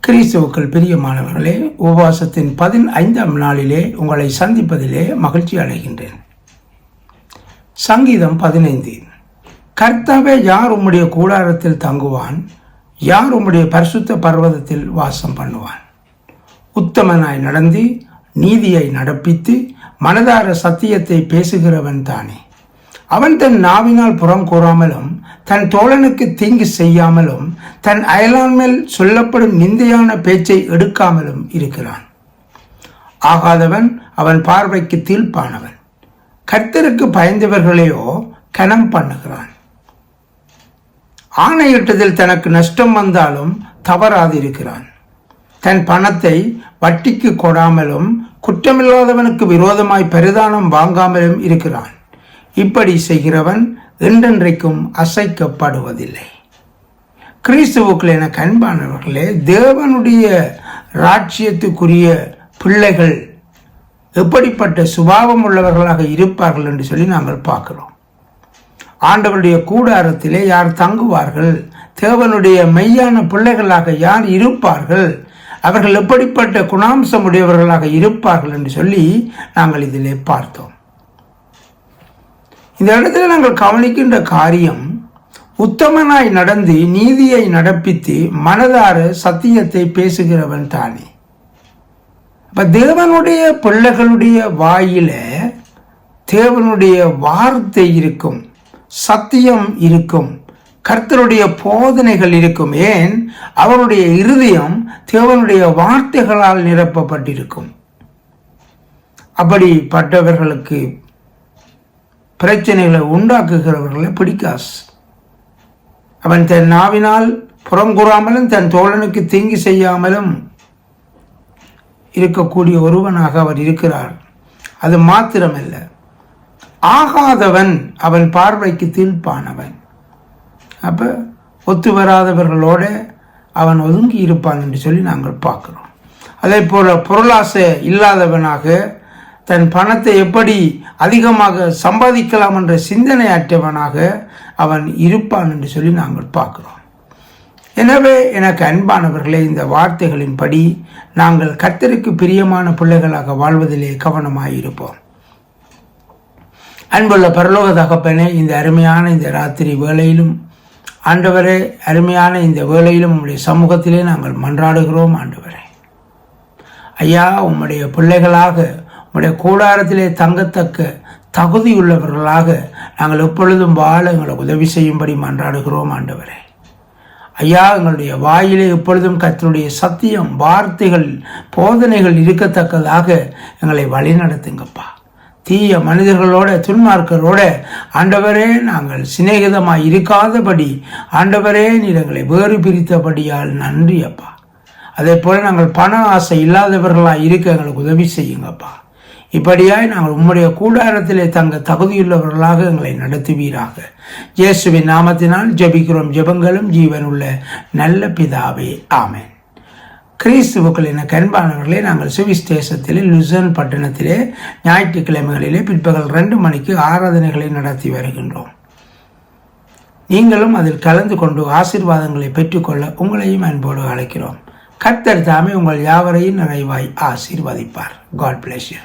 கிறிஸ்துவுக்குள் பிரியமானவர்களே, உபவாசத்தின் 15ஆம் நாளிலே உங்களை சந்திப்பதிலே மகிழ்ச்சி அடைகின்றேன். சங்கீதம் 15. கர்த்தாவே, யார் உம்முடைய கூடாரத்தில் தங்குவான்? யார் உம்முடைய பரிசுத்த பர்வதத்தில் வாசம் பண்ணுவான்? உத்தமனாய் நடந்து நீதியை நடப்பித்து மனதார சத்தியத்தை பேசுகிறவன் தானே. அவன் தன் நாவினால் புறம் கூறாமலும் தன் தோழனுக்கு தீங்கு செய்யாமலும் தன் அயலான் மேல் சொல்லப்படும் நிந்தையான பேச்சை எடுக்காமலும் இருக்கிறான். ஆகாதவன் அவன் பார்வைக்கு தீர்ப்பானவன். கர்த்தருக்கு பயந்தவர்களையோ கனம் பண்ணுகிறான். ஆணையிட்டதில் தனக்கு நஷ்டம் வந்தாலும் தவறாதிருக்கிறான். தன் பணத்தை வட்டிக்கு கொடாமலும் குற்றமில்லாதவனுக்கு விரோதமாய் பரிதானம் வாங்காமலும் இருக்கிறான். இப்படி செய்கிறவன் என்றென்றைக்கும் அசைக்கப்படுவதில்லை. கிறிஸ்துவுக்குள் என அன்பானவர்களே, தேவனுடைய ராஜ்யத்துக்குரிய பிள்ளைகள் எப்படிப்பட்ட சுபாவம் உள்ளவர்களாக இருப்பார்கள் என்று சொல்லி நாங்கள் பார்க்கிறோம். ஆண்டவருடைய கூடாரத்திலே யார் தங்குவார்கள்? தேவனுடைய மெய்யான பிள்ளைகளாக யார் இருப்பார்கள்? அவர்கள் எப்படிப்பட்ட குணாம்சம் உடையவர்களாக இருப்பார்கள் என்று சொல்லி நாங்கள் இதிலே பார்த்தோம். இந்த இடத்துல நாங்கள் கவனிக்கின்ற காரியம், உத்தமனாய் நடந்து நீதியை நடப்பித்து மனதார சத்தியத்தை பேசுகிறவன் தானே. அப்ப தேவனுடைய பிள்ளைகளுடைய வாயில தேவனுடைய வார்த்தை இருக்கும், சத்தியம் இருக்கும், கர்த்தருடைய போதனைகள் இருக்கும். ஏன்? அவருடைய இருதயம் தேவனுடைய வார்த்தைகளால் நிரப்பப்பட்டிருக்கும். அப்படிப்பட்டவர்களுக்கு பிரச்சனைகளை உண்டாக்குகிறவர்களை பிடிக்காது. அவன் தன் நாவினால் புறம் கூறாமலும் தன் தோழனுக்கு தீங்கு செய்யாமலும் இருக்கக்கூடிய ஒருவனாக அவர் இருக்கிறார். அது மாத்திரமல்ல, ஆகாதவன் அவன் பார்வைக்கு தீர்ப்பானவன். அப்போ ஒத்து வராதவர்களோட அவன் ஒதுங்கி இருப்பான் என்று சொல்லி நாங்கள் பார்க்கிறோம். அதே போல பொருளாசை இல்லாதவனாக தன் பணத்தை எப்படி அதிகமாக சம்பாதிக்கலாம் என்ற சிந்தனை அற்றவனாக அவன் இருப்பான் என்று சொல்லி நாங்கள் பார்க்கிறோம். எனவே எனக்கு அன்பானவர்களே, இந்த வார்த்தைகளின்படி நாங்கள் கர்த்தருக்கு பிரியமான பிள்ளைகளாக வாழ்வதிலே கவனமாக இருப்போம். அன்புள்ள பரலோக தகப்பனே, இந்த அருமையான இந்த ராத்திரி வேளையிலும் ஆண்டவரே, அருமையான இந்த வேளையிலும் உம்முடைய சமூகத்திலே நாங்கள் மன்றாடுகிறோம். ஆண்டவரே ஐயா, உம்முடைய பிள்ளைகளாக உம்முடைய கூடாரத்திலே தங்கத்தக்க தகுதியுள்ளவர்களாக நாங்கள் எப்பொழுதும் வாழ எங்களுக்கு உதவி செய்யும்படி மன்றாடுகிறோம். ஆண்டவரே ஐயா, எங்களுடைய வாயிலே எப்பொழுதும் கர்த்தருடைய சத்தியம், வார்த்தைகள், போதனைகள் இருக்கத்தக்கதாக எங்களை வழி நடத்துங்கப்பா. தீய மனிதர்களோட துன்மார்க்கரோட ஆண்டவரே நாங்கள் சிநேகிதமாய் இருக்காதபடி ஆண்டவரே நீர் எங்களை வேறு பிரித்தபடியால் நன்றி அப்பா. அதே போல நாங்கள் பண ஆசை இல்லாதவர்களாக இருக்க எங்களுக்கு உதவி செய்யுங்கப்பா. இப்படியாய் நாங்கள் உம்முடைய கூடாரத்திலே தங்க தகுதியுள்ளவர்களாக எங்களை நடத்துவீராக. இயேசுவின் நாமத்தினால் ஜெபிக்கிறோம். ஜெபங்களும் ஜீவனுள்ள நல்ல பிதாவே, ஆமென். கிறிஸ்துவுக்குள் என அன்பானவர்களே, நாங்கள் சுவிஸ் தேசத்திலே லுசர்ன் பட்டணத்திலே ஞாயிற்றுக்கிழமைகளிலே பிற்பகல் 2 மணிக்கு ஆராதனைகளை நடத்தி வருகின்றோம். நீங்களும் அதில் கலந்து கொண்டு ஆசீர்வாதங்களை பெற்றுக்கொள்ள உங்களையும் அன்போடு அழைக்கிறோம். கர்த்தர் தாமே உங்கள் யாவரையும் நிறைவாய் ஆசீர்வதிப்பார். God bless you.